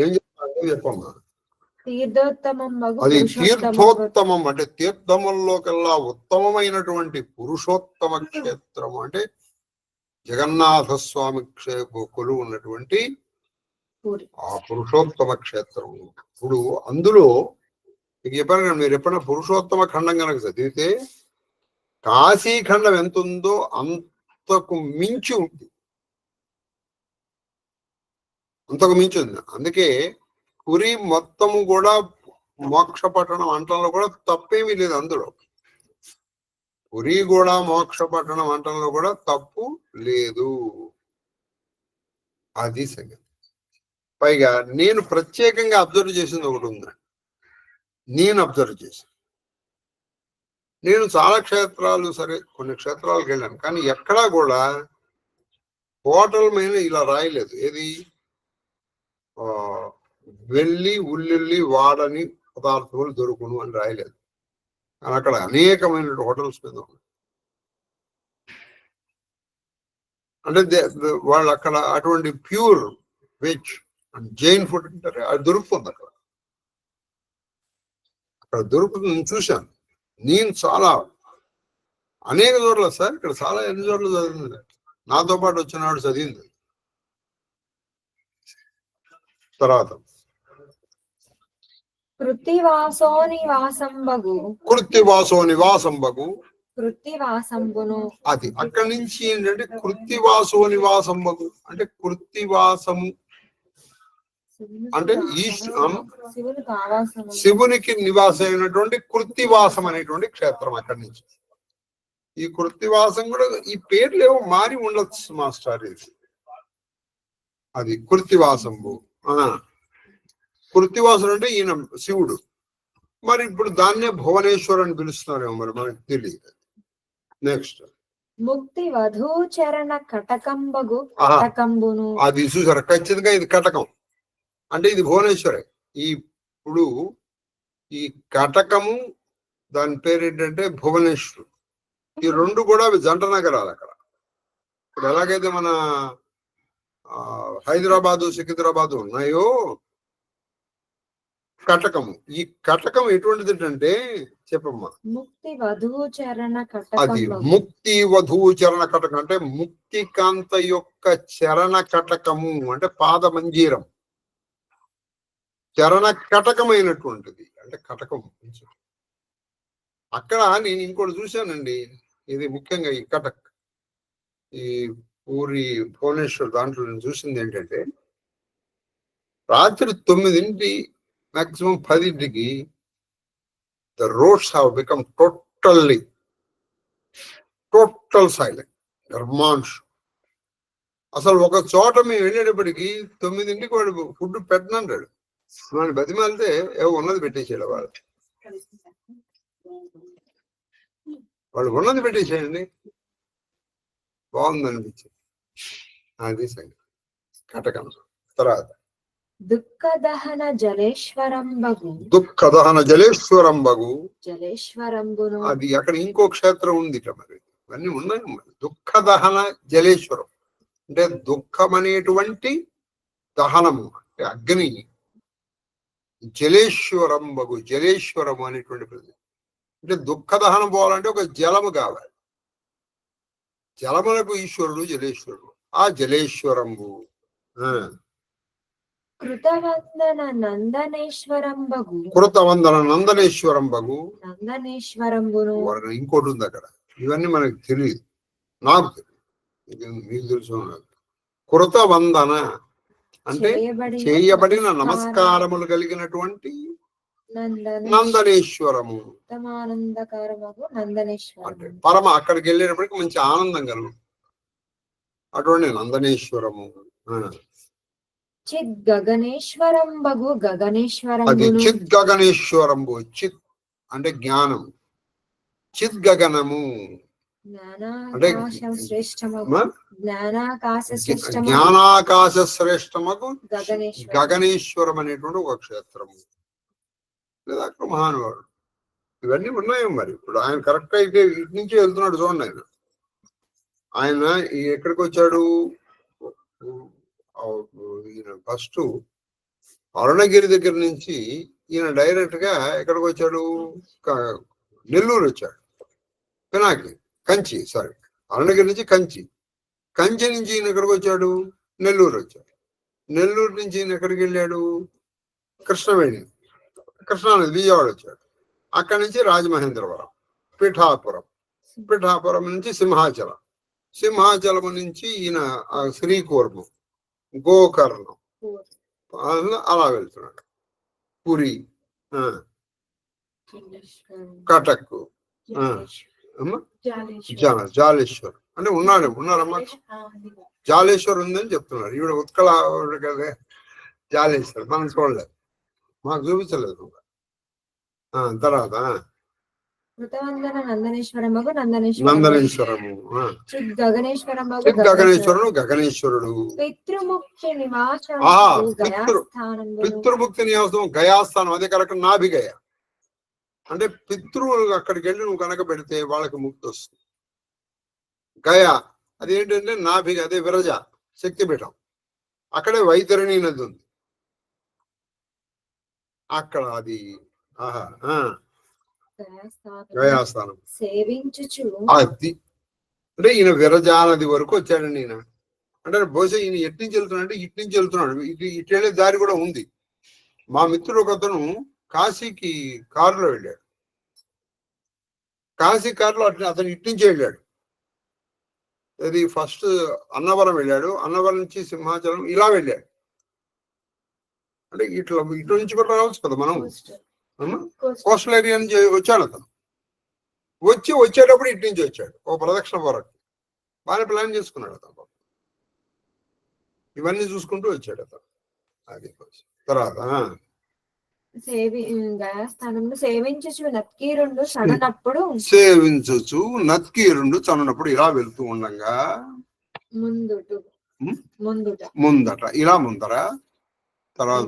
ఏం చెప్తానంటే చెప్పమ్మా. అది తీర్థోత్తమం అంటే తీర్థముల్లోకెల్లా ఉత్తమమైనటువంటి పురుషోత్తమ క్షేత్రము అంటే జగన్నాథ స్వామి కొలువు ఉన్నటువంటి ఆ పురుషోత్తమ క్షేత్రం. ఇప్పుడు అందులో మీకు చెప్పాను, మీరు ఎప్పుడైనా పురుషోత్తమ ఖండం కనుక చదివితే కాశీఖండం ఎంత ఉందో అంతకు మించి ఉంది, అంతకు మించి ఉంది. అందుకే పురి మొత్తము కూడా మోక్ష పట్టణం అంటంలో కూడా తప్పేమీ లేదు. అందులో పురి కూడా మోక్ష పట్టణం అంటంలో కూడా తప్పు లేదు. అది సంగతి. పైగా నేను ప్రత్యేకంగా అబ్జర్వ్ చేసింది ఒకటి ఉందండి. నేను చాలా క్షేత్రాలు, సరే కొన్ని క్షేత్రాలకు వెళ్ళాను, కానీ ఎక్కడా కూడా హోటల్ మీద ఇలా రాయలేదు. ఏది వెళ్ళి ఉల్లిల్లి వాడని పదార్థములు దొరుకును అని రాయలేదు. కానీ అక్కడ అనేకమైన హోటల్స్ మీద ఉన్నాయి. అంటే వాళ్ళు అక్కడ అటువంటి pure veg and Jain food అంటారు, అది దొరుకుతుంది అక్కడ దొరుకుతుంది. చూశాను నేను చాలా అనేక చోట్ల. సార్ ఇక్కడ చాలా ఎన్ని చోట్ల చదివింది, నాతో పాటు వచ్చినాడు చదివింది. తర్వాత కృత్తివాసో నివాసంబగు అది అక్కడి నుంచి ఏంటంటే కృత్తివాసో నివాసంబగు అంటే కృత్తివాసము అంటే శివునికి నివాసం అయినటువంటి కృత్తివాసం అనేటువంటి క్షేత్రం. అక్కడి నుంచి ఈ కృత్తివాసం కూడా ఈ పేర్లు ఏవో మారి ఉండొచ్చు మాస్టర్. అది కృత్తివాసంబు. కృత్తివాసుడు అంటే ఈయన శివుడు. మరి ఇప్పుడు దాన్నే భువనేశ్వర్ అని పిలుస్తున్నారేమో, మరి మనకు తెలియదు. నెక్స్ట్ ముక్తి వధూచరణ కటకంబగు అది చూసారా, ఖచ్చితంగా ఇది కటకం అంటే ఇది భువనేశ్వరే. ఇప్పుడు ఈ కటకము దాని పేరు ఏంటంటే భువనేశ్వర్. ఈ రెండు కూడా జంట నగరాలు అక్కడ. ఇప్పుడు ఎలాగైతే మన హైదరాబాదు సికింద్రాబాదు ఉన్నాయో, కటకము ఈ కటకం ఎటువంటిది అంటే చెప్పమ్మా. అది ముక్తి వధూచరణ కటకం అంటే ముక్తి కాంత యొక్క చరణ కటకము అంటే పాద మంజీరం, చరణ కటకమైనటువంటిది అంటే కటకం. అక్కడ నేను ఇంకోటి చూశానండి, ఇది ముఖ్యంగా ఈ కటక్ ఈ పూరి భువనేశ్వర్ దాంట్లో నేను చూసింది ఏంటంటే రాత్రి 9 maximum 10 the roads have become total silent. అసలు ఒక చోట మేము వెళ్ళేటప్పటికి 9 వాడు ఫుడ్ పెట్టనంటాడు. వాడిని బతిమాలితే ఏవో ఉన్నది పెట్టేసాడు. వాళ్ళు ఉన్నది పెట్టేసేయండి, బాగుంది అనిపించింది. అది సంగతి కటకం. తర్వాత దుఃఖదహన జలేశ్వరంబగు అది అక్కడ ఇంకో క్షేత్రం ఉంది. మరి ఇవన్నీ ఉన్నాయి. మరి దుఃఖదహన జలేశ్వరం అంటే దుఃఖం అనేటువంటి దహనము అంటే అగ్ని. జలేశ్వరంబగు జలేశ్వరము అనేటువంటి ప్రదేశం అంటే దుఃఖ దహనం పోవాలంటే ఒక జలము కావాలి. జలములకు ఈశ్వరుడు జలేశ్వరుడు. ఆ జలేశ్వరంబు కృతవందన నందనేశ్వరంబగు ఇంకోటి ఉంది అక్కడ. ఇవన్నీ మనకు తెలియదు, నాకు తెలియదు, మీకు తెలుసు. కృతవందన అంటే చేయబడిన నమస్కారములు కలిగినటువంటి నందనేశ్వరము అంటే పరమ. అక్కడికి వెళ్ళేటప్పటికి మంచి ఆనందం కలుగు అటువంటి నందనేశ్వరము. చిత్ గగనేశ్వరంబు అది చిత్ గగనేశ్వరంబు. చిత్ అంటే జ్ఞానం, చిత్ గగనము అంటే జ్ఞానాకాశ శ్రేష్టమగు గగనేశ్వరం అనేటువంటి ఒక క్షేత్రము లేదా అక్కడ మహానుభావుడు. ఇవన్నీ ఉన్నాయో మరి. ఇప్పుడు ఆయన కరెక్ట్ అయితే ఇటు నుంచి వెళ్తున్నాడు చూడండి. ఆయన ఎక్కడికి వచ్చాడు? ఫస్ట్ అరుణగిరి దగ్గర నుంచి ఈయన డైరెక్ట్ గా ఎక్కడికి వచ్చాడు? నెల్లూరు వచ్చాడు. పినాకి కంచి, సారీ, అరుణగిరి నుంచి కంచి, కంచి నుంచి ఈయన ఎక్కడికి వచ్చాడు? నెల్లూరు వచ్చాడు. నెల్లూరు నుంచి ఈయన ఎక్కడికి వెళ్ళాడు? కృష్ణవేణి, కృష్ణానది, విజయవాడ వచ్చాడు. అక్కడి నుంచి రాజమహేంద్రవరం, పిఠాపురం, పిఠాపురం నుంచి సింహాచలం, సింహాచలం నుంచి ఈయన శ్రీకూర్మం, గోకర్ణం, అలా వెళ్తున్నాడు. పురి, కటక్, జాలేశ్వర్ అంటే ఉన్నారమ్మా. జాలేశ్వర్ ఉందని చెప్తున్నారు. ఈవిడ ఉత్కళ కదా జాలేశ్వర్, మనం చూడలేదు, మాకు చూపించలేదు. తర్వాత నందనేశ్వరము, గగనేశ్వరుడు, గగనేశ్వరుడు, పితృముక్తి నివాసం గయాస్థానం. అదే కరెక్ట్, నాభిగయ అంటే పితృవులు అక్కడికి వెళ్ళి నువ్వు కనుక పెడితే వాళ్ళకి ముక్తి వస్తుంది. గయా అదేంటంటే నాభిగ, అదే విరజ శక్తిపీఠం. అక్కడే వైతరణి నది ఉంది అక్కడ, అది గయాస్థానం. అది అంటే ఈయన విరజా నది వరకు వచ్చాడండి ఈయన. అంటే బహుశా ఈయన ఎటు నుంచి వెళ్తున్నాడు అంటే ఇటు నుంచి వెళ్తున్నాడు. ఇటు వెళ్ళే దారి కూడా ఉంది. మా మిత్రుడు ఒక అతను కాశీకి కారులో వెళ్ళాడు. కాశీ కారులో అతను ఇటు నుంచి వెళ్ళాడు. అది ఫస్ట్ అన్నవరం వెళ్ళాడు, అన్నవరం నుంచి సింహాచలం ఇలా వెళ్ళాడు. అంటే ఇటు నుంచి కూడా రావచ్చు కదా మనం. కోస్టల్ ఏరియా నుంచి వచ్చాడు అతను. వచ్చేటప్పుడు ఇటు నుంచి వచ్చాడు, ఓ ప్రదక్షిణ వరకు బాగా ప్లాన్ చేసుకున్నాడు అతను. ఇవన్నీ చూసుకుంటూ వచ్చాడు అతను. అది తర్వాత సేవించచ్చు నత్కీరుండు చనునప్పుడు ఇలా వెళ్తూ ఉండగా ముందట ఇలా ముందర. తర్వాత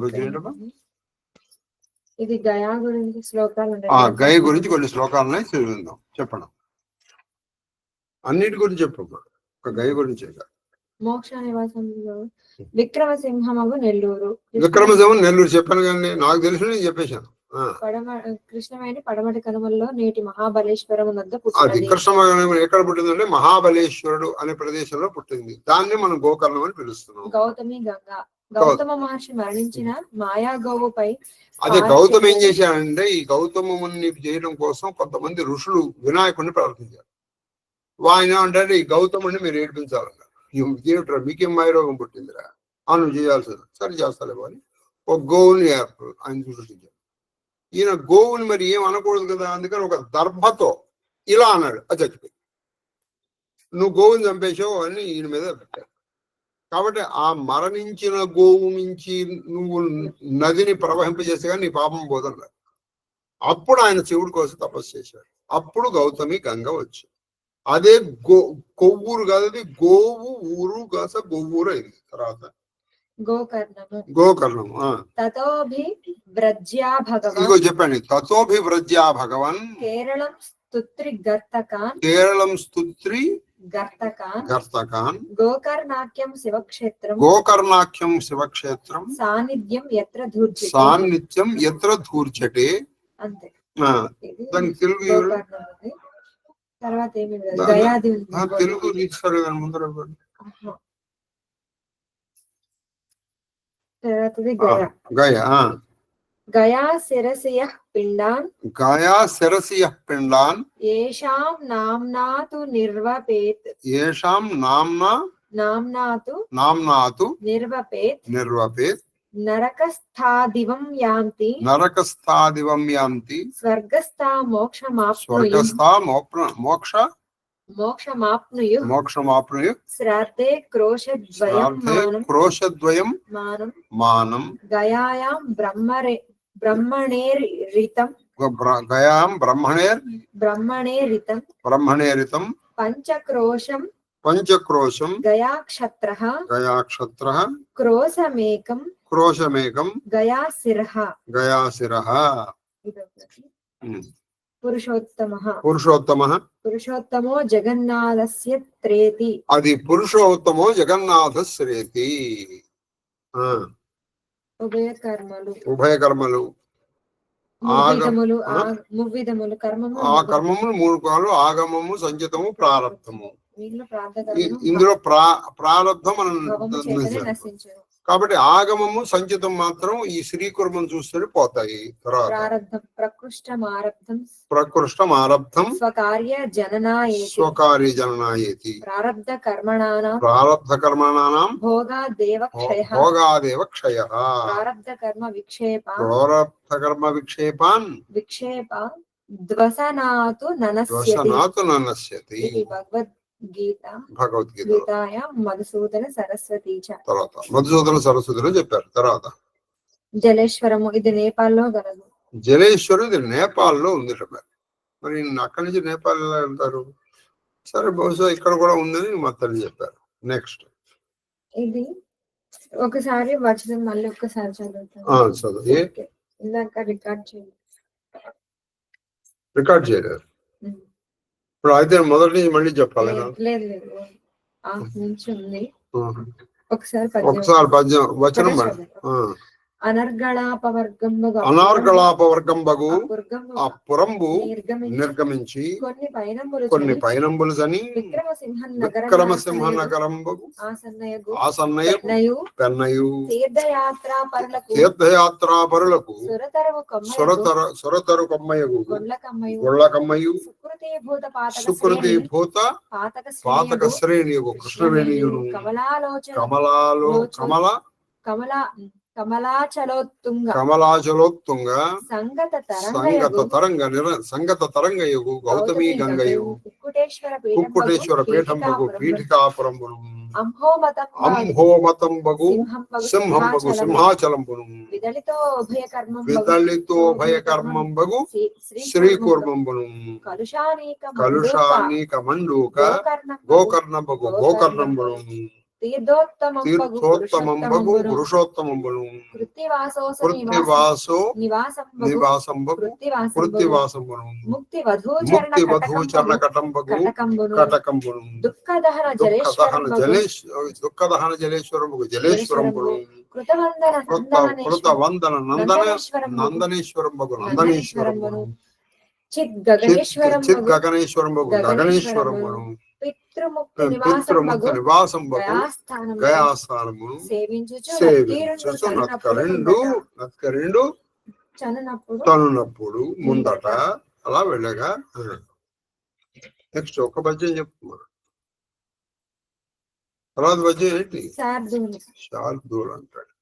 ఇది గయా గురించి శ్లోకాలు, గయ గురించి కొన్ని శ్లోకాలని చదివిందాం. చెప్పండి, అన్నిటి గురించి చెప్పమ్మా, ఒక గయ గురించి. మోక్ష నివాసంలో విక్రమసింహము నెల్లూరు. విక్రమసింహం నెల్లూరు చెప్పాను కానీ నాకు తెలిసి నేను చెప్పేశాను. కృష్ణవేణి పడమటి కనుమల్లో నేటి మహాబలేశ్వరం వద్ద అది కృష్ణవేణి ఎక్కడ పుట్టిందంటే మహాబలేశ్వరుడు అనే ప్రదేశంలో పుట్టింది. దాన్ని మనం గోకర్ణం అని పిలుస్తున్నాం. గౌతమి గంగా, గౌతమ మహర్షి మరణించిన మాయా గోవుపై. అదే గౌతమ్ ఏం చేశాడంటే ఈ గౌతముని చేయడం కోసం కొంతమంది ఋషులు వినాయకుడిని ప్రార్థించారు. ఆయన అంటే ఈ గౌతముని మీరు ఏడిపించాలన్నారు. ఏమిట్రా మీకేం మాయరోగం పుట్టిందిరా, నువ్వు చేయాల్సింది, సరే చేస్తాలేమో అని ఒక గోవుని ఆయన సృష్టించారు. ఈయన గోవుని మరి ఏం అనకూడదు కదా, అందుకని ఒక దర్భతో ఇలా అన్నాడు, అది చచ్చిపోయి. నువ్వు గోవుని చంపేశావు అని ఈయన మీద పెట్టారు. కాబట్టి ఆ మరణించిన గోవు నుంచి నువ్వు నదిని ప్రవహింపజేస్తే కానీ నీ పాపం పోదన్నారు. అప్పుడు ఆయన శివుడి కోసం తపస్సు చేశాడు. అప్పుడు గౌతమి గంగ వచ్చింది. అదే కొవ్వూరు కాదు, అది గోవు ఊరు కాస గొవ్వూరు అయింది. తర్వాత గోకర్ణము. ఇదిగో చెప్పండి, తతోభివ్రజ్యా భగవాన్ కేరళం స్తుత్రి గర్తకాన్, కేరళం స్తుత్రి గర్తకాన్ గోకర్ణాఖ్యం శివక్షేత్రం, గోకర్ణాఖ్యం శివక్షేత్రం సాన్నిధ్యం ఎత్ర ధూర్చటే. అంతే. దానికి తెలుగు తర్వాత తెలుగు ముందర గయా శిరసియ పిండాన్, గయా శిరసియ పిండాన్ ఏషాం నామ్నాతు నిర్వపేత్, ఏషాం నామ్నాతు నిర్వపేత్ నరకస్థాదివం యాంతి, స్వర్గస్థా మోక్షమాప్నుయు శ్రాద్ధే క్రోశద్వయం మానం గయాయాం బ్రహ్మణేరితం పంచక్రోశం గయాక్షత్రః క్రోశమేకం గయాశిరః. పురుషోత్తమో జగన్నాథస్య త్రేతి, అది పురుషోత్తమో జగన్నాథస్యేతి. ఉభయ కర్మలు మువ్విధములు మువ్విధములు కర్మము ఆ కర్మములు 3 కాలు ఆగమము సంచితము ప్రారబ్ధము. వీళ్ళు ప్రార్థకర్మము ఇందులో ప్రారబ్ధం మనం భవము చేతనే నశించును. కాబట్టి ఆగమము సంచితం మాత్రం ఈ శ్రీకుర్మం చూస్తే పోతాయి. ప్రారబ్ధం ప్రకృష్టం ఆరబ్ధం స్వకార్య జననాయేతి ప్రారబ్ధ కర్మణానాం భోగాదేవ క్షయ ప్రారబ్ధ కర్మ విక్షేపాన్ ద్వసనాతు ననస్యతి. భగవద్గీత మధుసూదన సరస్వతి తర్వాత మధుసూదన సరస్వతిలో చెప్పారు. తర్వాత జలేశ్వరము, ఇది నేపాల్లో గలదు. జలేశ్వరం ఇది నేపాల్లో ఉంది. మరి అక్కడి నుంచి నేపాల్ ఎలా వెళ్తారు? సరే, బహుశా ఇక్కడ కూడా ఉందని మొత్తం చెప్పారు. నెక్స్ట్ ఇది ఒకసారి వచనం మళ్ళీ ఒక్కసారి చదువుతాను. చదువు. ఇందాక రికార్డ్ చేయలేరు. ఇప్పుడు అయితే మొదటి నుంచి మళ్ళీ చెప్పాలి. లేదు నుంచి ఉంది. ఒకసారి పద్యం వచనం అనర్గళాపవర్గంబగు ఆ పురంబు నిర్గమించి కొన్ని పైనంబులు అని విక్రమసింహ నగరంబగు ఆసన్నయు పెన్నయు తీర్థయాత్రాపరులకు సురతరు కొమ్మయగు గొళ్ళకమ్మయు సుకృతి భూత పాతక శ్రేణియగు కృష్ణవేణియును కమలాచలోత్తుంగ సంగత తరంగయగు గౌతమి గంగయు కుక్కుటేశ్వర పీఠంబగు పీఠికాపురంబును అంహోమతంబగు సింహంబగు సింహాచలంబును విదళితోభయకర్మంబగు శ్రీకూర్మంబును కలుషానీక మండూక గోకర్ణంబగు గోకర్ణంబును తీర్థోత్తమంబగు పురుషోత్తమంబును కృత్తివాసో నివాసంబగు కృత్తివాసంబును ముక్తివధూచరణ కటకంబును దుఃఖదహన జలేశ్వరముగు జలేశ్వరంబును కృత వందన నందనేశ్వరంబగు నందనేశ్వరంబును చిత్ గగనేశ్వరంబగు గగనేశ్వరంబును పితృముక్తి నివాసం గయాస్థానమును సేవించుచు నత్కరెండు తనునప్పుడు ముందట అలా వెళ్ళగా. నెక్స్ట్ ఒక పద్యం చెప్తున్నారు. తర్వాత పద్యం ఏంటి? శార్దూల్ అంటాడు.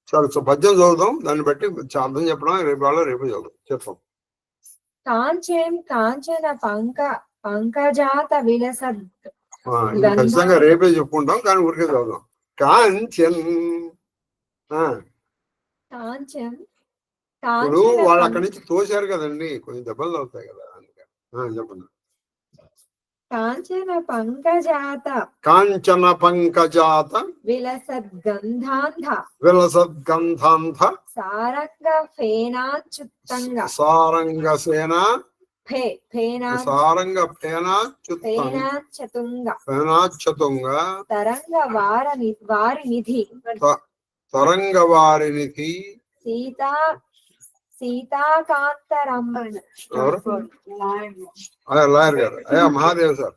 చాలా పద్యం చదువుదాం, దాన్ని బట్టి అర్థం చెప్పడం రేపు చదువు చెప్పాం. కాంచన పంకజాత విలసద్ ఖచ్చితంగా రేపే చెప్పుకుంటాం, కానీ ఊరికే చదువుదాం. కాంచన్ ఇప్పుడు వాళ్ళు అక్కడి నుంచి తోశారు కదండి, కొంచెం దెబ్బలు అవుతాయి కదా, అందుకని చెప్పండి. కాంచన పంకజాత విలసద్గంధాంధ సారంగ సేన ఫేనాచతుంగ తరంగ వారినిధి లాయర్ గారు. అయ్యా మహాదేవ్ సార్,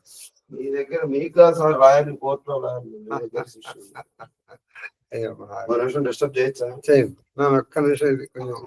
మీ దగ్గర మీ క్లాస్ రాయని కోర్టులో నిమిషం డిస్టర్బ్ చేయొచ్చా? చేయండి, నేను ఒక్క నిమిషం ఇది కొంచెం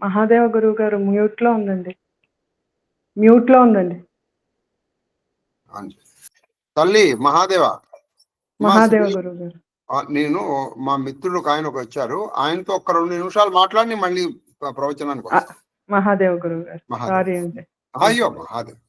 మహాదేవ గురువు గారు మ్యూట్ లో ఉందండి. మ్యూట్ లో ఉందండి. తల్లి మహాదేవ. మహాదేవ గురువు గారు. నేను మా మిత్రుడు ఒక ఆయన వచ్చారు, ఆయనతో ఒక 2 నిమిషాలు మాట్లాడి మళ్ళీ ప్రవచనానికి వస్తాను. మహాదేవ గురువు గారు. సారీ అండి. అయ్యో మహాదేవ్.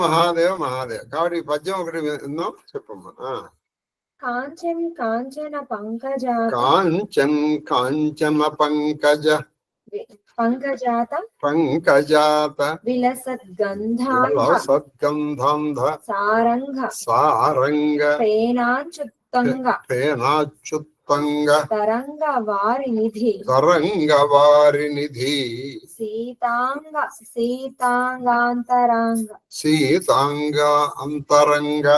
మహాదేవ్ మహాదేవ్. కాబట్టి ఈ పద్యం ఒకటి విందాం, చెప్పమ్మా. కాంచన్ కాంచన పంకజ పంకజాత విలసద్గంధాంధ సారంగ పేనాచ్యుత్తంగ తరంగ వారి నిధి సీతాంగాంతరంగ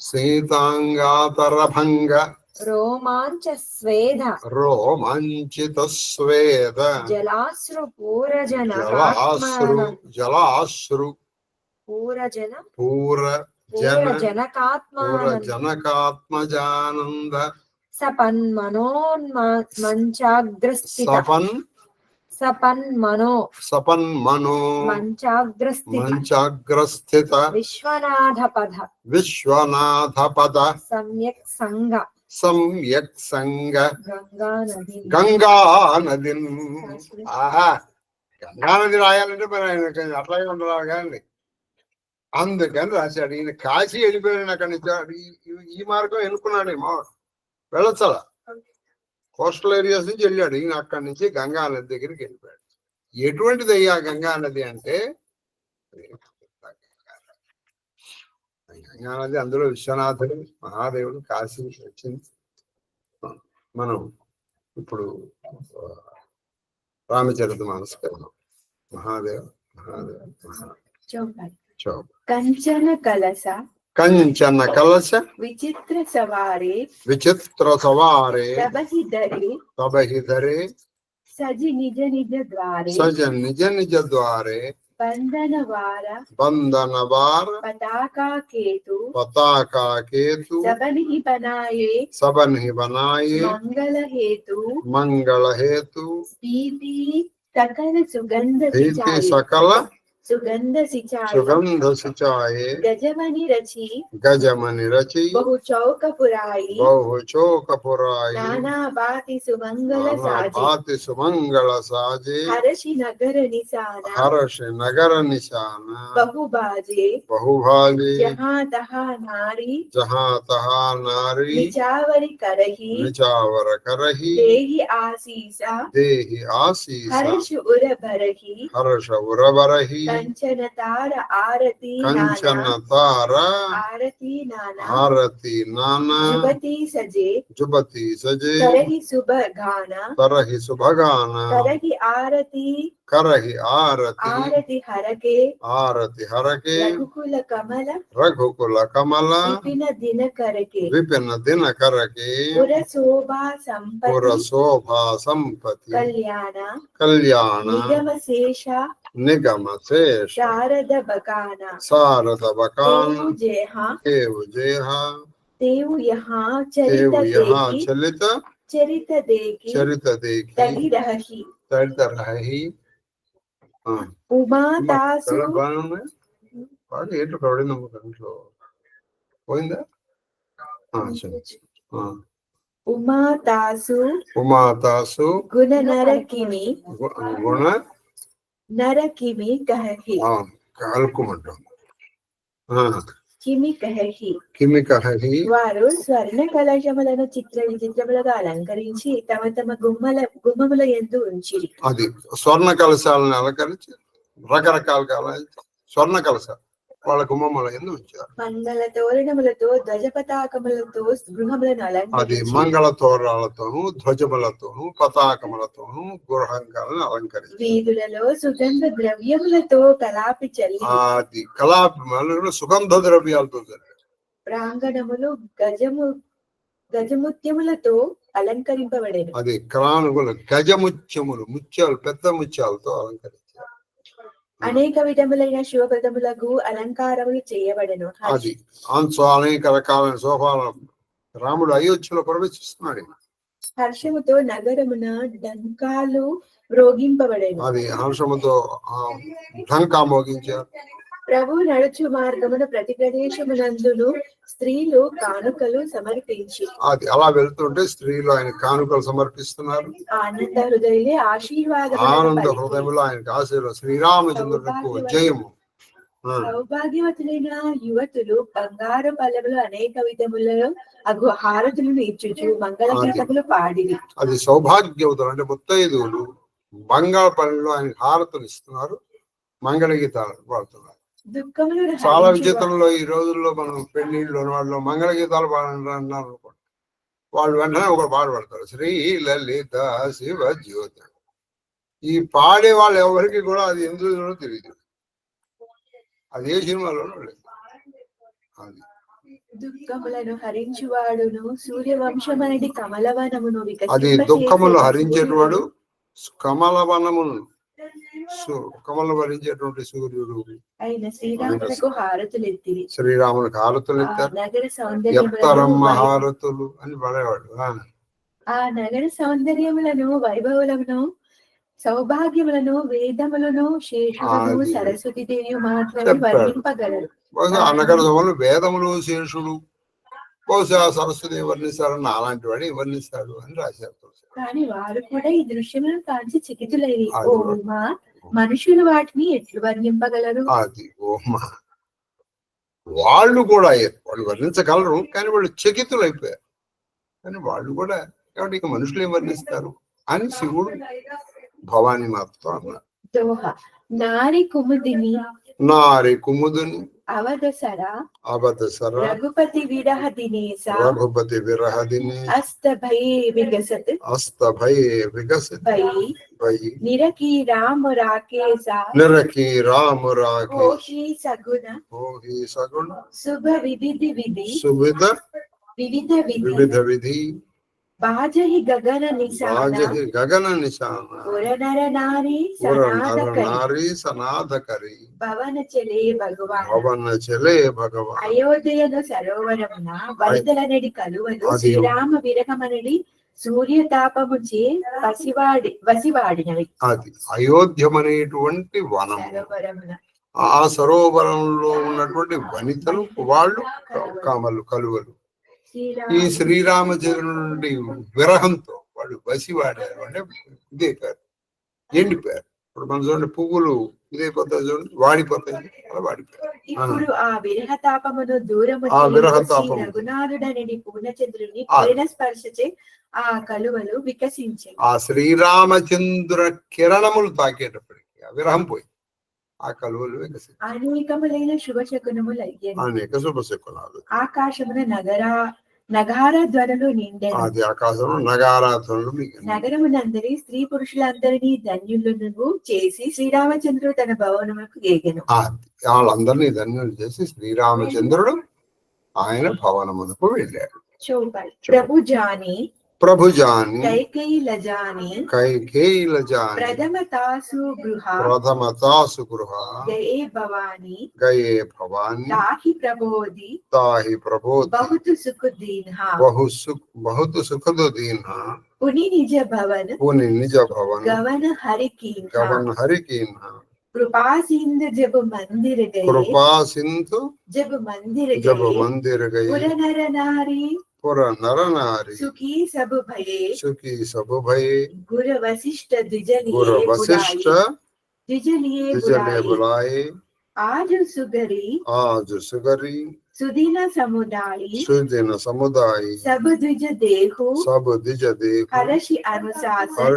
సీతాంగాతరభంగ రోమాంచిత స్వేద జలాశ్రు జనకాత్మజానంద సపన్మనో మంచాగ్రస్థిత విశ్వనాథపద సమ్యక్ సమ్యక్ సంగ గంగా నది గంగా నది. ఆహా, గంగా నది రాయాలంటే మరి ఆయన అట్లాగే ఉండరావు కానీ అందుకని రాశాడు. ఈయన కాశీ వెళ్ళిపోయాడు అక్కడి నుంచి. ఈ మార్గం ఎన్నుకున్నాడేమో, వెళ్ళొచ్చలా కోస్టల్ ఏరియాస్ నుంచి వెళ్ళాడు. ఈయన అక్కడి నుంచి గంగా నది దగ్గరికి వెళ్ళిపోయాడు. ఎటువంటిది అయ్యా గంగా నది అంటే, గంగా నది అందులో విశ్వనాథుడు మహాదేవుడు కాశీ నుంచి వచ్చింది. మనం ఇప్పుడు రామచరిత మానస్ కన్నాం. మహాదేవ మహాదేవ చౌప కంచన కలస కంచన కలశ విచిత్ర సవారే విచిత్ర సవారే తబహి ధరే సజి నిజ నిజ ద్వారే సజ నిజ నిజ ద్వారే బంధనవార పతాకా కేతు సబని బనాయే మంగళ హేతు ప్రీతి సకల సుగంధ సిచాయే గజమని రచి బహు చౌకపురాయి నానా భాతి సుమంగళ సాజే హర్షి నగర నిశాన బహుబాజే జహా తహా నారీ నిచావర కరహి దేహి ఆశీస హర్ష ఉరబరహి కంచన తార ఆరతి నానా జుబతి సజే కరహి శుభగాన కరహి ఆరతి హరకే రఘుకుల కమల విపిన దినకరకే పుర శోభా సంపతి కళ్యాణ నిగమ శేష శారద బకాన కేవు జేహా చలిత చరిత దేకి రహి ఉమాతాసు బాగా ఏంటో పడింది దాంట్లో పోయిందా. ఉమాతాసు గుణ నరకిమి కలుకుమంటాం. కిమి కహి వారు స్వర్ణ కలశములను చిత్ర విచిత్రములుగా అలంకరించి తమ తమ గుమ్మముల యందు ఉంచిరి. అది స్వర్ణ కలశాలను అలంకరించి రకరకాల స్వర్ణ కలశాలు వాళ్ళ గుమ్మముల యందు ఉంచారు. మంగళ తోరణములతో ధ్వజ పతాకములతో గృహములను అలంకరించి, అది మంగళ తోరణాలతోను ధ్వజములతోను పతాకములతోను గృహంగాలను అలంకరించి వీధులలో సుగంధ ద్రవ్యములతో కలాపి చల్లి, అది కలాపి సుగంధ ద్రవ్యాలతో ప్రాంగణములు గజముత్యములతో అలంకరింపబడేది. అది క్రానుగులు గజముత్యములు ముత్యాలు పెద్ద ముత్యాలతో అలంకరించారు. అనేక విధములైన శోభదములకు అలంకారములు చేయబడెను. అది అనేక రకాలైన శోభాలను రాముడు అయోధ్యలో ప్రవేశిస్తున్నాడు. హర్షముతో నగరమున డంకాలు మ్రోగింపబడేను. అది హర్షముతో ఢంకా మోగించారు. ప్రభు నడుచు మార్గమున ప్రతి ప్రదేశమునందును స్త్రీలు కానుకలు సమర్పించి, అది అలా వెళ్తుంటే స్త్రీలు ఆయన కానుకలు సమర్పిస్తున్నారు. ఆనంద హృదయంలో ఆయనకు ఆశీర్వాదం. శ్రీరామచంద్రుడికి జయము. సౌభాగ్యవతులైన యువతులు బంగారు పల్లెములు అనేక విధములలో అగు హారతులను ఇచ్చుచు మంగళ గీతములు పాడిరి. అది సౌభాగ్యవతులు అంటే ముత్తైదువులు బంగారు పల్లెలో ఆయన హారతులు ఇస్తున్నారు, మంగళ గీతాలు పాడుతున్నారు. చాలా విచిత్రంలో ఈ రోజుల్లో మనం పెళ్లిళ్ళు వాళ్ళు మంగళ గీతాలు పాడారు అనుకోండి, వాళ్ళు వెంటనే ఒకరు పాడబడతారు, శ్రీ లలిత శివ జ్యోతి. ఈ పాడే వాళ్ళు ఎవరికి కూడా అది ఎందులో తెలియదు, అది ఏ సినిమాలోనూ లేదు. అది దుఃఖములను హరించువాడును సూర్యవంశమనేది కమలవనమును, అది దుఃఖములు హరించేటవాడు కమలవనమును కమల భరించేటువంటి సూర్యుడు అయిన శ్రీరాములకు హారతులు ఎత్తిరి. శ్రీరాములకు హారతులు ఎత్తారు. నగర సౌందర్యమ్మ హారతులు అని పడేవాడు. ఆ నగర సౌందర్యములను వైభవులను సౌభాగ్యములను వేదములను శేషులను సరస్వతి దేవి మాత్రమే వర్ణింపగలరు. ఆ నగర సభలు వేదములు శేషుడు బహుశా సరస్వతి వర్ణిస్తారని అలాంటి వాడు వర్ణిస్తాడు అని రాశారు. కానీ వారు కూడా ఈ దృశ్యములను కాంచి చకితులైరి. అది ఓ ఉమా, మనుషులు వాటిని ఎట్లు వర్ణింపగలరు? అది ఓమా, వాళ్ళు కూడా అయ్యారు, వాళ్ళు వర్ణించగలరు కానీ వాళ్ళు చకితులు అయిపోయారు. కానీ వాళ్ళు కూడా కాబట్టి ఇక మనుషులు ఏం వర్ణిస్తారు అని శివుడు భవానీ మాతతో అన్నారు. దోహ నారి కుముదిని నారి కుముదుని అవదసరా అవదసర రఘుపతి విరహ దినేశ రఘుపతి విరహ దినే అస్త భయే విగసత్ అస్త భయే వికసిత భయి నిరకి రామ రాకేశ నిరకి రామ రాకే ఓషి సగుణ ఓహి సగుణ శుభ వివిధి విధి సువిధ వివిధ విధి వివిధ విధి బాజహి గగన నిశాన రాజహి గగన నిశాన పురనర నారీ పుర నర సనాథకరి నారీ సనాథకరి భవన చెలే భగవాన్ పవన చెలే భగవాన్. అయోధ్యను సరోవరమున వరదలనడి కలువలు అది శ్రీరామ విరహమనడి సూర్యతాపముచే వసివాడినవి. అది అయోధ్యం అనేటువంటి వనం. సరోవరమున ఆ సరోవరంలో ఉన్నటువంటి వనితలు వాళ్ళు కలువలు. ఈ శ్రీరామచంద్రుడి విరహంతో వాళ్ళు వసివాడారు అంటే ఇదే పేరు, ఎండిపోయారు. ఇప్పుడు మన చూడండి పువ్వులు ఇదే పద్ధతి చూడండి వాడిపోతాయి, అలా వాడిపోయారు. ఇప్పుడు ఆ విరహతాపమును దూరము ఆ విరహతాపము రఘునాథుడని పూర్ణచంద్రుని కిరణ స్పర్శచే ఆ కలువలు వికసించే. ఆ శ్రీరామచంద్ర కిరణములు తాకేటప్పటికి ఆ విరహం పోయి ఆ కలువలు వికసించాయి. అనేకములైన శుభశకునములు అయ్యాయి. అనేక శుభశకునాలు. ఆకాశమున నగార ధ్వనులు నిండెను. అది ఆకాశంలో నగారాధ్వనులు. నగరమునందరి స్త్రీ పురుషులందరినీ ధన్యులను చేసి శ్రీరామచంద్రుడు తన భవనముకు గేగెను. వాళ్ళందరినీ ధన్యులు చేసి శ్రీరామచంద్రుడు ఆయన భవనమునకు వెళ్ళాడు. ప్రభు జాని కైకేయిలజాని ప్రథమతాసు గృహ గయే భవాని తాహి ప్రబోధి బహుతు సుఖదుదీన్ పుని నిజ భవన్ గవన హరికీన్ कृपा सिंधु जब मंदिर गए पुर नर नारी सुखी सब भये गुर वशिष्ठ द्विजलिए बुलाए आज सुगरी सुदिन समुदायी सब द्विज देहु हर्ष अनुशासन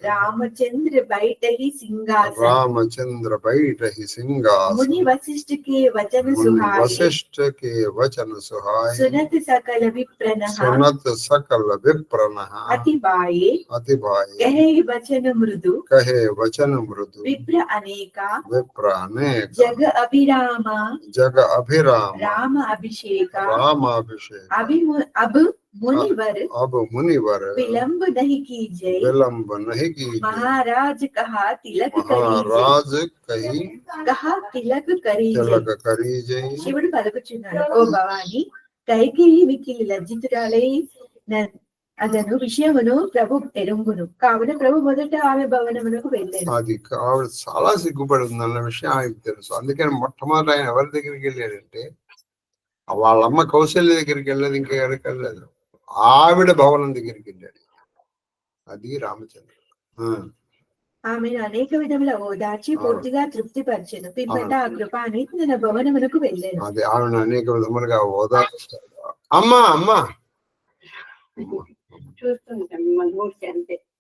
रामचंद्र बैठ ही सिंहासन मुनि वशिष्ठ के वचन सुहाए सुनत सकल विप्रनः अति बाये कहे वचन मृदु विप्र अनेका जग अभिरामा राम अभिषेक अब मुनिवर विलंब नहीं कीजिए महाराज कहा तिलक करीजे శివుడు పలుకుచున్నాడు. ఓ భవాని, కైకేయి మిక్కిలి లజ్జితురాలై అదను విషయమును ప్రభు ఎరుంగును. కావున ప్రభు మొదట ఆమె భవనమునకు వెళ్ళాడు. అది ఆవిడ చాలా సిగ్గుపడుతుంది అన్న విషయం ఆయనకు తెలుసు. అందుకని మొట్టమొదటి ఆయన ఎవరి దగ్గరికి వెళ్ళాడంటే వాళ్ళమ్మ కౌశల్య దగ్గరికి వెళ్ళలేదు, ఇంకా ఎవరికి వెళ్ళలేదు, ఆవిడ భవనం దగ్గరికి వెళ్ళాడు. అది రామచంద్రుడు. ఆమెను అనేక విధముల ఓదార్చి పూర్తిగా తృప్తిపరచెను. పిమ్మట ఆ కృపాని తన భవనమునకు వెళ్ళాను. అది ఆమెను అనేక విధములుగా ఓదార్చాడు. అమ్మా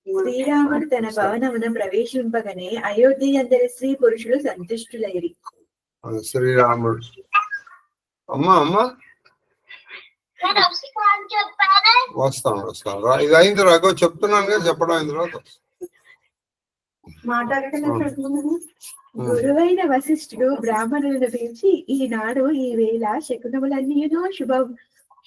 శ్రీరాముడు తన భవనమున ప్రవేశింపగానే అయోధ్య అందరి స్త్రీ పురుషులు సంతుష్టులైరి. శ్రీరాముడు అమ్మా వస్తాను ఇది అయిన తర్వాత చెప్తున్నాను కదా, చెప్పడం అయిన తర్వాత గురువైన వశిష్ఠుడు బ్రాహ్మణులను పిలిచి, ఈనాడు ఈ వేళ శకునములన్నీ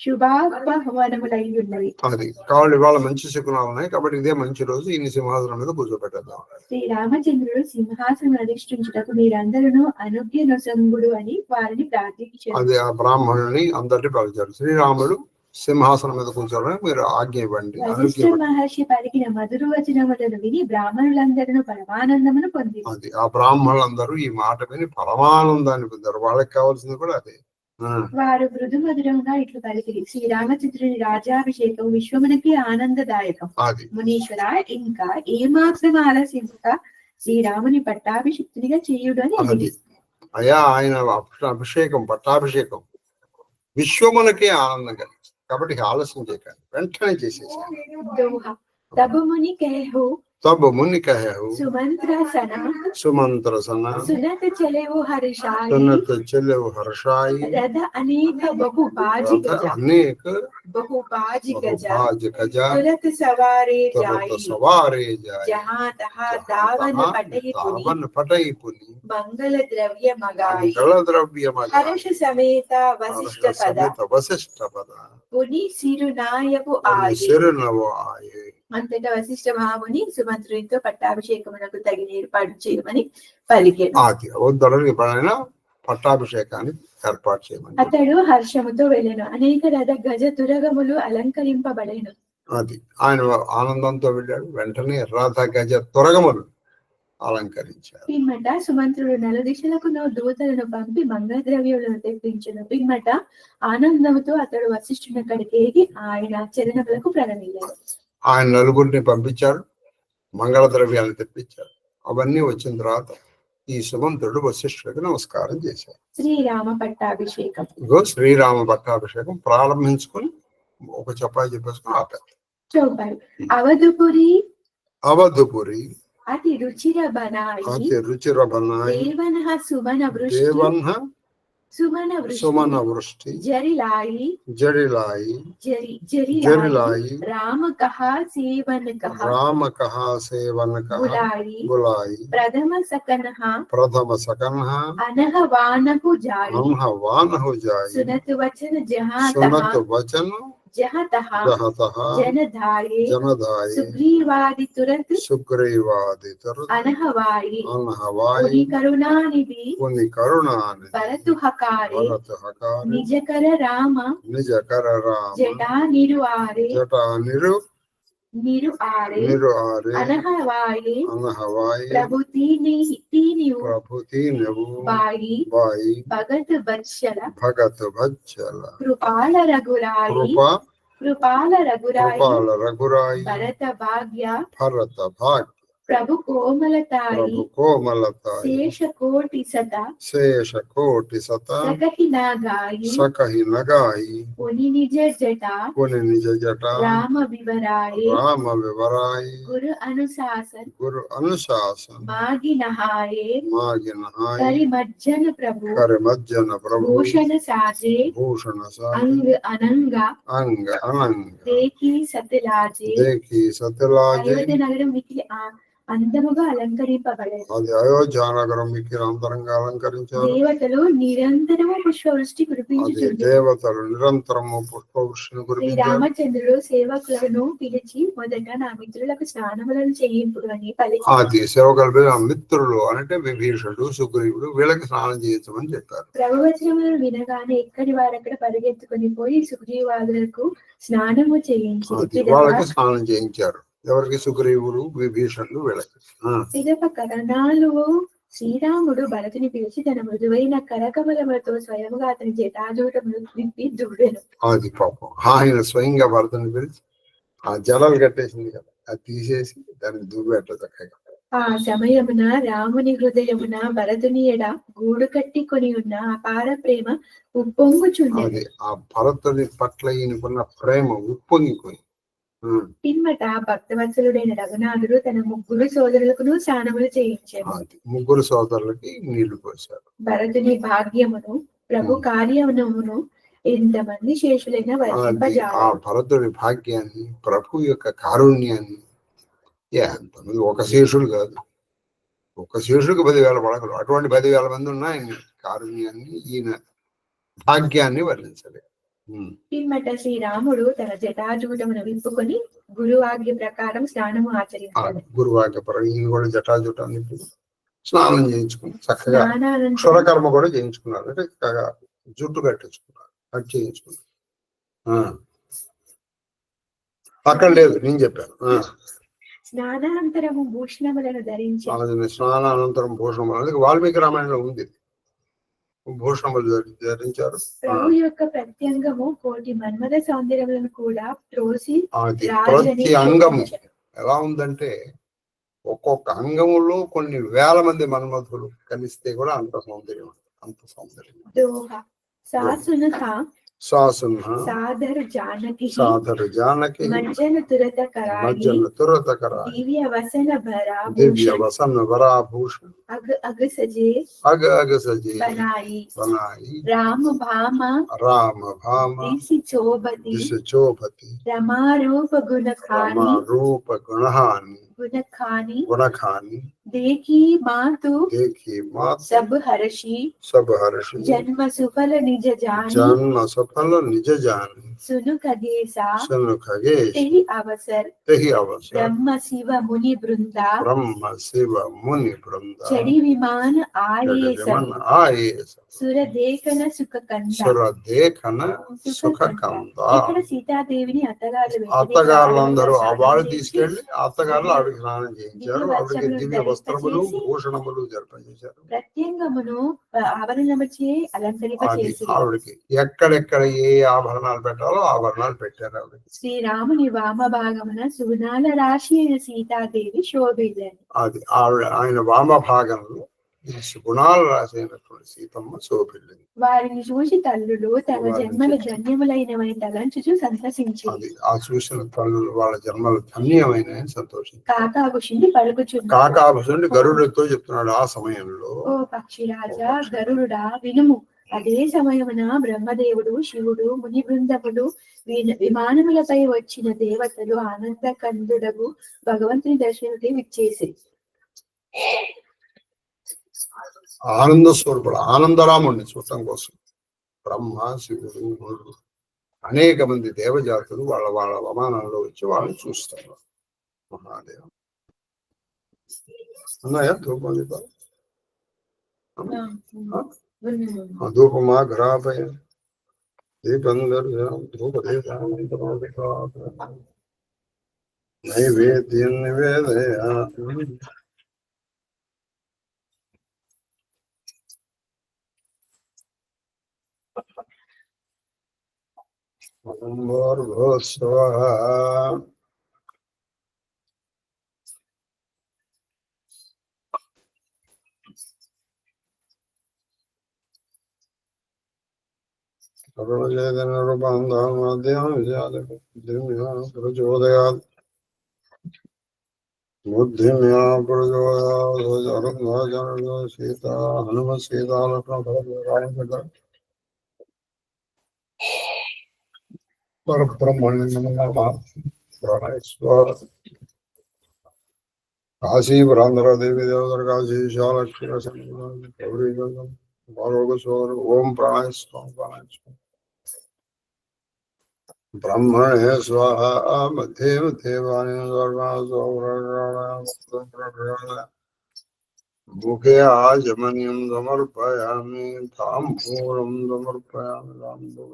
శుభాహ్వానములై ఉన్నవి. అది కావాలి, ఇవాళ మంచి శకునాలు ఉన్నాయి కాబట్టి ఇదే మంచి రోజు, ఈ సింహాసనం మీద కూర్చోబెట్టేద్దాం. శ్రీరామచంద్రుడు సింహాసనం అధిష్ఠించుటకు మీరందరూ అనుజ్ఞ నొసంగుడు అని వారిని ప్రార్థించారు. అది ఆ బ్రాహ్మణుని అందరినీ పిలిచారు. శ్రీరాముడు సింహాసనం మీద కూర్చోవడానికి మీరు ఆజ్ఞ ఇవ్వండి. మహర్షి పలికిన మధుర వచనములను విని బ్రాహ్మణులందరూ పరమానందమును పొంది అది ఆ బ్రాహ్మణులందరూ ఈ మాట విని పరమానందాన్ని పొందారు. వాళ్ళకి కావాల్సింది కూడా అదే. వారు మృదు మధురంగా ఇట్లు పలికిరి. శ్రీరామచంద్రుని రాజ్యాభిషేకం విశ్వమునకి ఆనందదాయకం. మునీశ్వర, ఇంకా ఏమాత్రం ఆలసించక శ్రీరాముని పట్టాభిషిక్తునిగా చేయుడు అని అడిగి. అయ్యా, ఆయన అభిషేకం పట్టాభిషేకం విశ్వమునకే ఆనందం కలిగి, కాబట్టి ఆలస్యం చేయకండి, వెంటనే చేసేసాను. तब मुनि कहु सुमंत्र सना सुनत चले वो हर्षाई रथ अनेक बहुबाज गजा तुरत सवारे जाई जहाँ तहाँ दावन पटई पुनि मंगल द्रव्य मगाई हर्ष समेत वसिष्ठ पद पुनि सिरुनायकु आये. అంతటా వశిష్ఠ మహాముని సుమంత్రునితో పట్టాభిషేకమునకు తగిన ఏర్పాటు చేయమని పలికెను. పట్టాభిషేకాన్ని ఏర్పాటు చేయమని అతడు హర్షముతో వెళ్ళెను. అనేక రథ గజ తురగములు అలంకరింపబడెను. అది ఆయన ఆనందంతో వెళ్ళాడు. వెంటనే రథ గజ తురగములు అలంకరించారు. పిమ్మట సుమంత్రుడు నలుదిశలకు దూతలను పంపి మంగళ ద్రవ్యములను తెప్పించెను. పిమ్మట ఆనందముతో అతడు వశిష్ఠుని అక్కడికి ఆయన చరణములకు ప్రణమిల్లాడు. ఆయన నలుగురిని పంపించారు, మంగళ ద్రవ్యాలను తెప్పించారు. అవన్నీ వచ్చిన తర్వాత ఈ సుమంతుడు వశిష్ఠుడికి నమస్కారం చేశారు. శ్రీరామ పట్టాభిషేకం ప్రారంభించుకుని ఒక చపాయి చెప్పేసుకుని ఆపారు. అవధుపురి అతి రుచిర బనాయి సుమన వృష్టి జరిలాయి రామ కహా సేవన బులాయి ప్రథమ సకన అనహ వానహు జాయి సునత్ వచన जहाँ जनधाये सुग्रीवादि तुरंत अनहवाई करुणानिधि भरतु हकारे निजकर राम जटा निरुआरे अनहवाये प्रभुति बाई भगत बत्सल कृपाल रघुराई भरत भाग्य प्रभु कोमलताई शेष कोटि सता सकहि नगाई पुनि निज जटा राम विवराई गुरु अनुशासन मागी नहाए करिमज्जन प्रभु भूषण साजे अंग अनंगा देखी सतलाजे अयोध्या नगरम मिथिले అందముగా అలంకరింపబడేది. అది అయోధ్య నగరం మిక్కిలి అంతరంగా అలంకరించారు. దేవతలు నిరంతరము పుష్పవృష్టి కురిపించుచుండెను. దేవతలు నిరంతరము పుష్పవృష్టిని కురిపించారు. రామచంద్రుడు సేవకులను పిలిచి మొదట నా మిత్రులకు స్నానములను చేయింపుడు అని పలికి. అది సేవకులు మిత్రులు అంటే విభీషణుడు, సుగ్రీవుడు వీళ్ళకి స్నానం చేయించమని చెప్పారు. ప్రభువచనములను వినగానే ఎక్కడి వారక్కడ పరిగెత్తుకుని పోయి సుగ్రీవాదులకు స్నానము చేయించి వాళ్ళకి స్నానం చేయించారు. ఎవరికి? సుగ్రీవుడు, విభీషణుడు వీళ్ళకి. పిదప కరణాలు శ్రీరాముడు భరతుని పిలిచి తన మృదువైన కరకమలములతో స్వయంగా అతని జటాజూటములు విప్పి దువ్వెను. అది పాపం ఆయన స్వయంగా భరతుని పిలిచి ఆ జలాలు కట్టేసింది కదా, అది తీసేసి దాన్ని దువ్వెట్ల చక్కగా. ఆ సమయమున రాముని హృదయమున భరతుని ఎడ గూడు కట్టి కొని ఉన్న అపార ప్రేమ ఉప్పొంగుచున్నది. ఆ భరతుని పట్ల ఈయనకున్న ప్రేమ ఉప్పొంగిపోయి పిమ్మట భక్తవత్సలుడైన రఘునాథుడు తన ముగ్గురు సోదరులకు స్నానములు చేయించారు. ముగ్గురు సోదరులకి నీళ్లు పోశారు. భరతుని భాగ్యమును ప్రభు కార్యమును ఎంతమంది శేషులైన ఆ భరతుడి భాగ్యాన్ని, ప్రభు యొక్క కారుణ్యాన్ని ఎంతమంది, ఒక శేషుడు కాదు, ఒక శేషుడికి 10,000 పడకలు, అటువంటి 10,000 మంది ఉన్న ఆయన కారుణ్యాన్ని, ఈయన భాగ్యాన్ని వర్ణించలేదు. పిమ్మట శ్రీరాముడు తన జటాజూటమును విప్పుకొని గురువాజ్ఞ ప్రకారం స్నానము ఆచరించాడు. గురువాజ్ఞ ప్రకారం ఈయన కూడా జటాజూటాన్ని స్నానం చేయించుకుని చక్కగా క్షురకర్మ కూడా చేయించుకున్నారు. అంటే చక్కగా జుట్టు కట్టించుకున్నారు, కట్ చేయించుకున్నారు. అక్కడ లేదు, నేను చెప్పాను. స్నానానంతరము భూషణములను ధరించి స్నానానంతరం భూషణములు వాల్మీకి రామాయణంలో ఉంది. భూషణములు ధరించారు. ప్రభు యొక్క ప్రత్యంగము కోటి మన్మథ సౌందర్యములను కూడా త్రోసి అది ప్రతి అంగము ఎలా ఉందంటే ఒక్కొక్క అంగములో కొన్ని వేల మంది మన్మథులు కలిస్తే కూడా అంత సౌందర్యం, అంత సౌందర్యం. దోహ సాసునః సాధర జానకి మజ్జన తురత కరాళి దివ్య వసన భరాభూషణ అగ సజే బనాయి రామ భామ దిసి చోభతి రమారూప గుణఖాని देखी मातु सब हर्षी जन्म सफल निज जानी सुनु खगेसा तेहि अवसर ब्रह्म शिव मुनि वृंदा चढ़ी विमान आये सुर देखन सुख कंदा ఇక్కడ సీతాదేవిని అత్తగారులందరూ ఆ వాళ్ళు తీసుకెళ్లి అత్తగారులు ఆవిడకి స్నానం చేయించారు. ఆవిడకి దివ్య వస్త్రములు భూషణములు జరిపించారు. ప్రత్యంగమును ఆభరణముచే అలంకరింపచేసి ఆవిడకి ఎక్కడెక్కడ ఏ ఆభరణాలు పెట్టాలో ఆభరణాలు పెట్టారు. ఆవిడకి శ్రీరాముని వామ భాగమున సుగుణాల రాశి అయిన సీతాదేవి శోభిల్లని. అది ఆవిడ ఆయన వామ భాగంలో గుణాలు రాసినటువంటి సీతమ్మ శోభిల్లింది. వారిని చూసి తల్లులు తమ జన్మల ధన్యములైనవని తలంచుచు సంతసించి అది ఆ చూసిన తల్లులు వాళ్ళ జన్మలు ధన్యమైన సంతోషించి కాకాభుషుని పలుకుచున్నారు. కాకాభుషుని గరుడుతో చెప్తున్నాడు ఆ సమయంలో, ఓ పక్షిరాజా గరుడుడా వినుము. అదే సమయమున బ్రహ్మదేవుడు శివుడు ముని బృందములు విమానములపై వచ్చిన దేవతలు ఆనంద కందుడగు భగవంతుని దర్శనకి విచ్చేసి ఆనంద స్వరూపుడు ఆనందరాముడిని చూడటం కోసం బ్రహ్మ శివుడు అనేక మంది దేవజాతులు వాళ్ళ వాళ్ళ వమానంలో వచ్చి వాళ్ళని చూస్తారు. మహాదేవ ఉన్నాయా ధూపం దీపాలు? ధూపమా ఘరాపయ దీపందర్ ధూప నైవేద్యం నివేదయ భూర్భువః ప్రచోదయాత్ బుద్ధిమ్యా ప్రచోదయాత్ సీతా హనుమత్ సీతాలక్ష్మణ కాశీ పురాంధ్ర దేవి దేవతర కాశీ శాలక్ష్మి గౌరీ ఓం ప్రాణాయామ ప్రాణాయామ బ్రహ్మణే స్వాహ మధ్యే మధ్యే ముఖే ఆజమన్యం సమర్పయామి తాంబూలం సమర్పయామి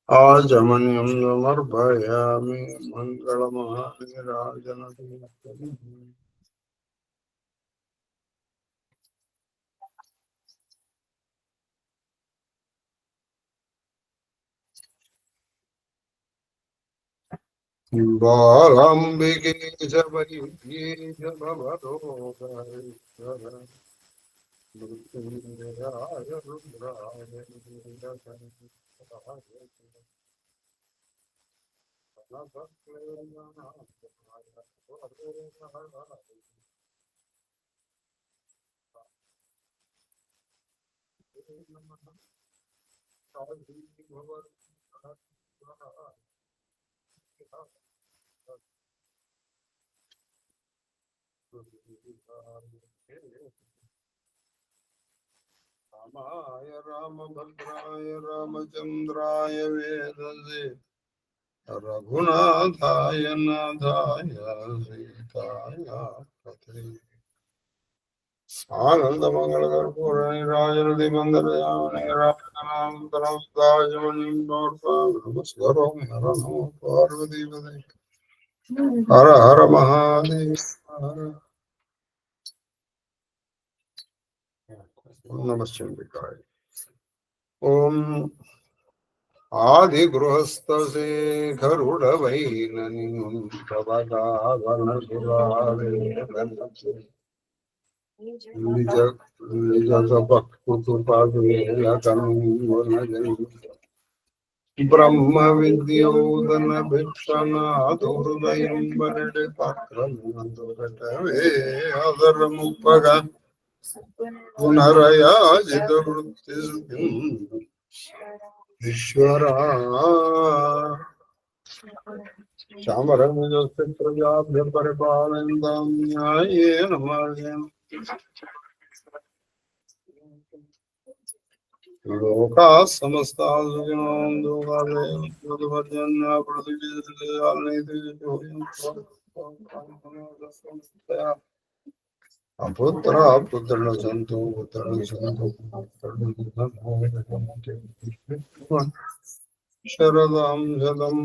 ఆజమన్యం సమర్పయామి మంగళమహారాజన బాలాంబికే మృత్యుంజయాయ రుద్రాయ రామాయ రామభద్రాయ రామచంద్రాయ వేదసే రఘునాథాయ నాథాయ సీతాయ పతే ఆనంద మంగళ కర్పూర రాజనది మందరస్వరం హర నమో పార్వతీ హర హర మహాదేవ. నమశ్చంద్రికాయ. ఓం ఆది గృహస్థశేఖరుడవైనని బ్రహ్మ విద్యోదన భిక్షనాథ హృదయం బరడి పాత్రముందురటవే ఆదరముప్పగా పునరయాజిత వృత్తి ఈశ్వరా చామరముజస్య ప్రజాభ్య పరిపాలయంతాం న్యాయేన మార్గేణ లోకా సమస్తాః సుఖినో అపుత్ర పుత్రుల సంతు పుత్రుల సంతు శరదాం శతం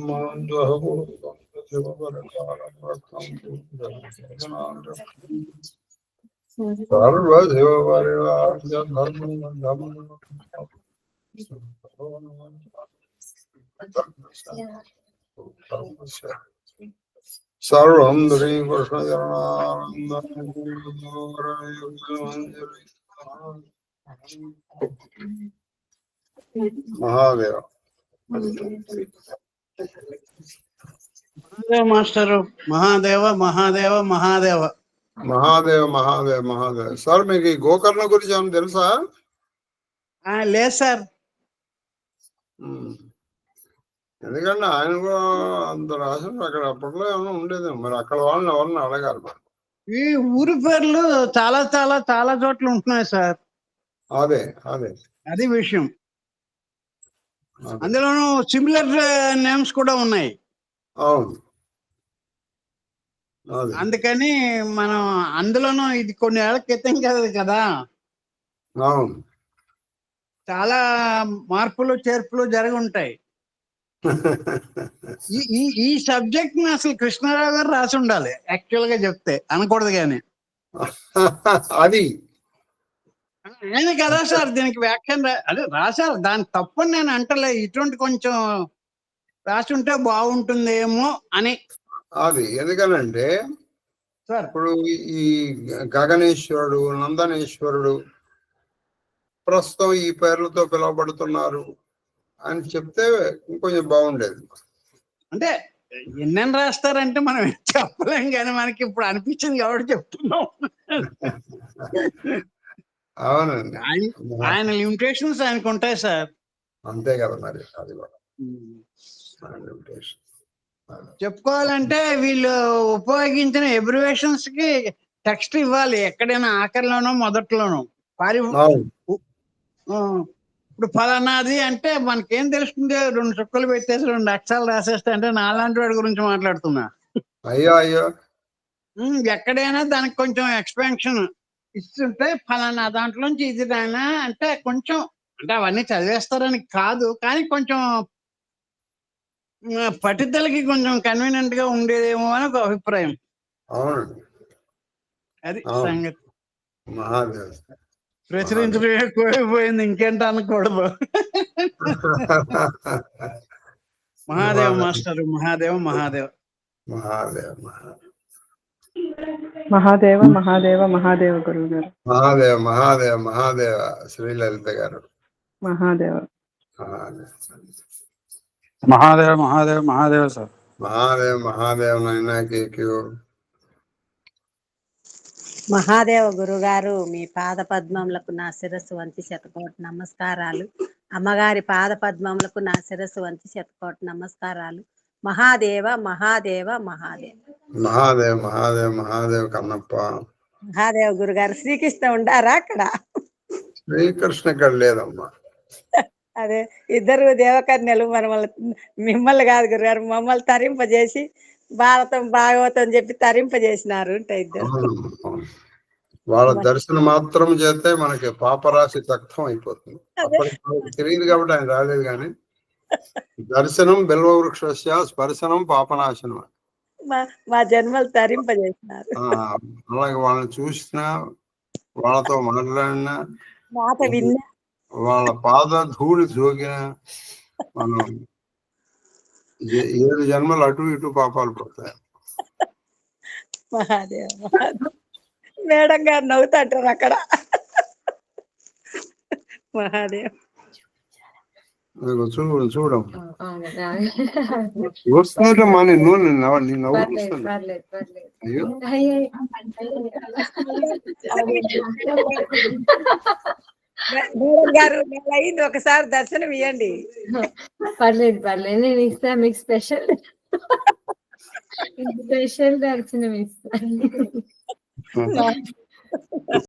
సర్వదేవ సర్వం శ్రీకృష్ణ మహాదేవ. మాస్టరు మహాదేవ మహాదేవ మహాదేవ మహాదేవ మహాదేవ మహాదేవ. సార్ మీకు ఈ గోకర్ణ గురించి ఏమైనా తెలుసా? లేదు సార్. ఎందుకంటే ఆయన కూడా అంత రాసిన అక్కడ అప్పట్లో ఏమైనా ఉండేది, మరి అక్కడ వాళ్ళని ఎవరిని అడగాలి. ఈ ఊరి పేర్లు చాలా చాలా చాలా చోట్ల ఉంటున్నాయి సార్. అదే అదే అది విషయం. అందులోనూ సిమిలర్ నేమ్స్ కూడా ఉన్నాయి. అవును, అందుకని మనం అందులోనూ ఇది కొన్ని ఏళ్ల క్రితం కదా, అవును, చాలా మార్పులు చేర్పులు జరిగి ఉంటాయి. ఈ సబ్జెక్ట్ ని అసలు కృష్ణారావు గారు రాసి ఉండాలి యాక్చువల్ గా చెప్తే, అనకూడదు కానీ. అది ఆయన కదా సార్ దీనికి వ్యాఖ్యానం అదే రాశారు, దాని తప్పని నేను అంటలే. ఇటువంటి కొంచెం రాసి ఉంటే బాగుంటుందేమో అని. అది ఎందుకనంటే సార్ ఇప్పుడు ఈ గగనేశ్వరుడు, నందనేశ్వరుడు ప్రస్తుతం ఈ పేర్లతో పిలువబడుతున్నారు అని చెప్తే ఇంకొంచెం బాగుండేది. అంటే ఎన్నెన్ని రాస్తారంటే మనం చెప్పలేం, కానీ మనకి ఇప్పుడు అనిపించింది కాబట్టి చెప్తున్నాం. అవునండి, ఆయన లిమిటేషన్స్ ఆయనకు ఉంటాయి సార్. అంతే కదా మరి. అది కూడా చెప్పుకోవాలంటే వీళ్ళు ఉపయోగించిన ఎబ్రివేషన్స్ కి టెక్స్ట్ ఇవ్వాలి, ఎక్కడైనా ఆఖరిలోనో మొదట్లోనో. ఇప్పుడు ఫలానాది అంటే మనకేం తెలుస్తుంది? 2 చుక్కలు పెట్టేసి 2 అక్షరాలు రాసేస్తే అంటే నాలాంటి వాడి గురించి మాట్లాడుతున్నా. అయ్యో అయ్యో, ఎక్కడైనా దానికి కొంచెం ఎక్స్పాన్షన్ ఇస్తుంటే ఫలానా దాంట్లోంచి ఇది దానా అంటే కొంచెం, అంటే అవన్నీ చదివేస్తారని కాదు, కానీ కొంచెం పట్టుదలకి కొంచెం కన్వీనియంట్ గా ఉండేదేమో అని ఒక అభిప్రాయం. అవునండి, అది సంగతి. మహాదేవ్ ప్రచురించడం ఎక్కువైపోయింది, ఇంకేంట అనకూడదు. మహాదేవ మాస్టర్, మహాదేవ మహాదేవ మహాదేవ మహాదేవ మహాదేవ మహాదేవ గురువు గారు. మహాదేవ మహాదేవ మహాదేవ శ్రీలలిత గారు. మహాదేవ మహాదేవ మహాదేవ మహాదేవ సార్. మహాదేవ మహాదేవ నైనా కేక్యూ. మహాదేవ గురుగారు, మీ పాద పద్మములకు నా శిరస్సు వంచి శతకోటి నమస్కారాలు. అమ్మగారి పాద పద్మములకు నా శిరస్సు వంచి శతకోటి నమస్కారాలు. మహాదేవ మహాదేవ మహాదేవ మహాదేవ మహాదేవ మహాదేవ కన్నప్ప. మహాదేవ గురుగారు, శ్రీకృష్ణ ఉండారా అక్కడ? శ్రీకృష్ణ ఇక్కడ లేదమ్మా. అదే ఇద్దరు దేవకన్యలు మిమ్మల్ని కాదు గురుగారు, మమ్మల్ని తరింపజేసి భారతం భాగవతం చెప్పి తరింపజేసినారు. ఇద్దరు వాళ్ళ దర్శనం మాత్రం చేస్తే మనకి పాపరాశి తక్తం అయిపోతుంది. అప్పటికి తెలియదు కాబట్టి ఆయన రాలేదు, కానీ దర్శనం బిల్వ వృక్షస్య, స్పర్శనం పాపనాశనం. మా జన్మలు తరింపజేసినారు. అలాగే వాళ్ళని చూసినా, వాళ్ళతో మాట్లాడినా మాట విన్నా. వాళ్ళ పాద ధూళి సోకిన మనం 7 జన్మలు అటు ఇటు పాపాలు పడతాయి. మహాదేవ మేడం గారు నవ్వుతాంటారు అక్కడ. మహాదేవ్ చూడం వస్తుందమ్మా నీ నూనె నీ నవ్వు వస్తుంది. అయ్యో మేడం గారు నెల అయింది, ఒకసారి దర్శనం ఇవ్వండి. పర్లేదు నేను ఇస్తా మీకు స్పెషల్ దర్శనం ఇస్తా.